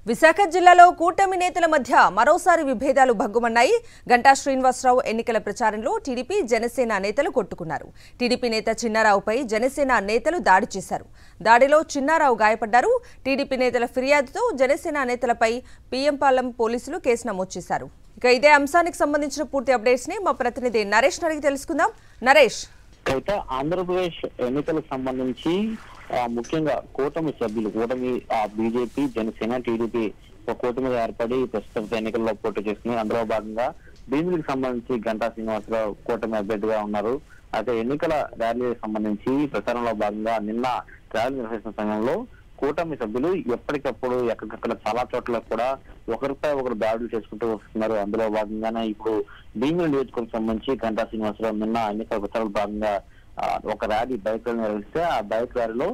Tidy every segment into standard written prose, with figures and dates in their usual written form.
విశాఖ జిల్లాలో కూటమి నేతల మధ్య మరోసారి విభేదాలు భగ్గుమన్నాయి. గంటా శ్రీనివాసరావు ఎన్నికల ప్రచారంలో టీడీపీ జనసేన నేతలు కొట్టుకున్నారు. టీడీపీ నేత చిన్నారావుపై జనసేన నేతలు దాడి చేశారు. దాడిలో చిన్నారావు గాయపడ్డారు. టీడీపీ నేతల ఫిర్యాదుతో జనసేన నేతలపై పిఎంపాలెం పోలీసులు కేసు నమోదు చేశారు. ఇక ఇదే అంశానికి సంబంధించిన పూర్తి అప్డేట్స్ ని మా ప్రతినిధి నరేష్ అడిగి తెలుసుకుందాం. నరేష్, ఆంధ్రప్రదేశ్ ఎన్నికలకు సంబంధించి ముఖ్యంగా కూటమి సభ్యులు బీజేపీ, జనసేన, టీడీపీ కూటమి ఏర్పడి ప్రస్తుత ఎన్నికల్లో పోటీ చేస్తుంది. అందులో భాగంగా భీమిలికి సంబంధించి గంటా శ్రీనివాసరావు కూటమి అభ్యర్థిగా ఉన్నారు. అయితే ఎన్నికల ర్యాలీకి సంబంధించి ప్రచారంలో భాగంగా నిన్న ర్యాలీ నిర్వహించిన సమయంలో కూటమి సభ్యులు ఎప్పటికప్పుడు ఎక్కడికక్కడ చాలా చోట్ల కూడా ఒకరిపై ఒకరు దాడులు చేసుకుంటూ వస్తున్నారు. అందులో భాగంగానే ఇప్పుడు భీమిలి నియోజకవర్గం సంబంధించి గంటా శ్రీనివాసరావు నిన్న ఎన్నికల ప్రచారంలో భాగంగా ఒక ర్యాలీ బైక్ నిర్వహిస్తే ఆ బైక్ ర్యాలీలో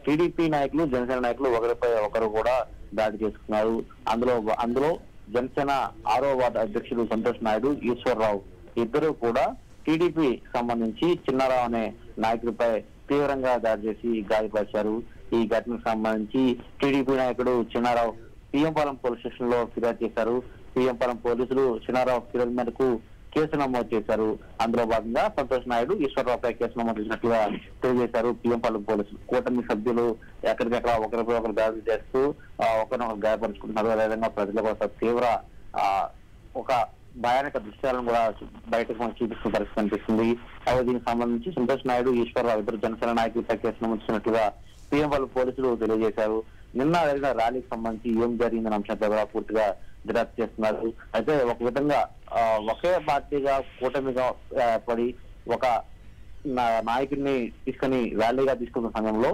టీడీపీ నాయకులు, జనసేన నాయకులు ఒకరిపై ఒకరు కూడా దాడి చేసుకున్నారు. అందులో జనసేన 6వ వార్డు అధ్యక్షుడు సంతోష్ నాయుడు, ఈశ్వరరావు ఇద్దరు కూడా టీడీపీ సంబంధించి చిన్నారావు అనే నాయకుడిపై తీవ్రంగా దాడి చేసి గాయపరిచారు. ఈ ఘటనకు సంబంధించి టీడీపీ నాయకుడు చిన్నారావు పిఎంపాలెం పోలీస్ స్టేషన్ లో ఫిర్యాదు చేశారు. పిఎంపాలెం పోలీసులు చిన్నారావు ఫిర్యాదు మేరకు కేసు నమోదు చేశారు. అందులో భాగంగా సంతోష్ నాయుడు, ఈశ్వరరావుపై కేసు నమోదు చేసినట్లుగా తెలియజేశారు పిఎంపాలెం పోలీసులు. కూటమి సభ్యులు ఎక్కడికెక్కడ ఒకరిపై ఒకరు దాడులు చేస్తూ ఒకరినొకరు గాయపరుచుకుంటున్నారు. అదేవిధంగా ప్రజల కోసం తీవ్ర ఒక భయానక దృశ్యాలను కూడా బయటకు చూపిస్తున్న పరిస్థితి కనిపిస్తుంది. అయితే దీనికి సంబంధించి సంతోష్ నాయుడు, ఈశ్వరరావు ఇద్దరు జనసేన నాయకులపై కేసు నమోదు చేసినట్లుగా పిఎంపాలెం పోలీసులు తెలియజేశారు. నిన్న జరిగిన ర్యాలీకి సంబంధించి ఏం జరిగిందనే అంశంపై కూడా పూర్తిగా దర్యాప్తు చేస్తున్నారు. అయితే ఒక విధంగా ఒకే పార్టీగా కూటమిగా పడి ఒక నాయకుడిని తీసుకుని ర్యాలీగా తీసుకున్న సమయంలో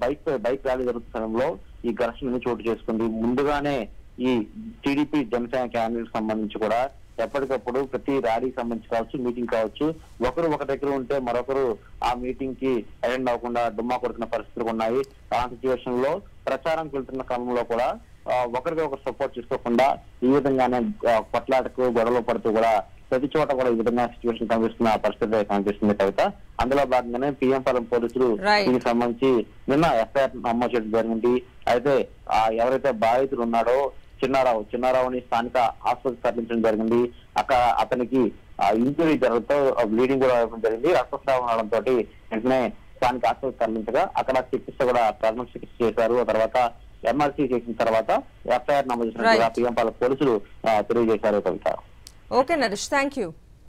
బైక్ ర్యాలీ జరుగుతున్న సమయంలో ఈ ఘర్షణ చోటు చేసుకుంది. ముందుగానే ఈ టీడీపీ జనసేన క్యాండిడేట్ సంబంధించి కూడా ఎప్పటికప్పుడు ప్రతి ర్యాలీకి సంబంధించి కావచ్చు, మీటింగ్ కావచ్చు, ఒకరు ఒక దగ్గర ఉంటే మరొకరు ఆ మీటింగ్ కి అటెండ్ అవ్వకుండా డుమ్మా కొడుతున్న పరిస్థితులు ఉన్నాయి. ఆ సిచ్యువేషన్ లో ప్రచారంకి వెళ్తున్న క్రమంలో కూడా ఒకరికి ఒకరు సపోర్ట్ చేసుకోకుండా ఈ విధంగానే కొట్లాటకు గొడవలు పడుతూ కూడా ప్రతి చోట కూడా ఈ విధంగా సిచ్యువేషన్ కనిపిస్తున్న పరిస్థితి కనిపిస్తుంది కవిత. అందులో భాగంగానే పిఎంపాలెం పోలీసులు దీనికి సంబంధించి నిన్న ఎఫ్ఐఆర్ నమోదు చేయడం జరిగింది. అయితే ఎవరైతే బాధితుడు ఉన్నాడో చిన్నారావుని స్థానిక ఆసుపత్రికి తరలించడం జరిగింది. అక్కడ అతనికి ఇంజరీ జరుగుతూ బ్లీడింగ్ కూడా అవ్వడం జరిగింది. రక్తస్రావం అవడంతో వెంటనే స్థానిక ఆసుపత్రికి తరలించగా అక్కడ ప్రాథమిక చికిత్స చేశారు. ఆ తర్వాత ఎమ్మెల్సీ చేసిన తర్వాత ఎఫ్ఐఆర్ నమోదు చేసినట్టుగా పిఎంపాలెం పోలీసులు తెలియజేశారు Kavitha. Okay Naresh, thank you.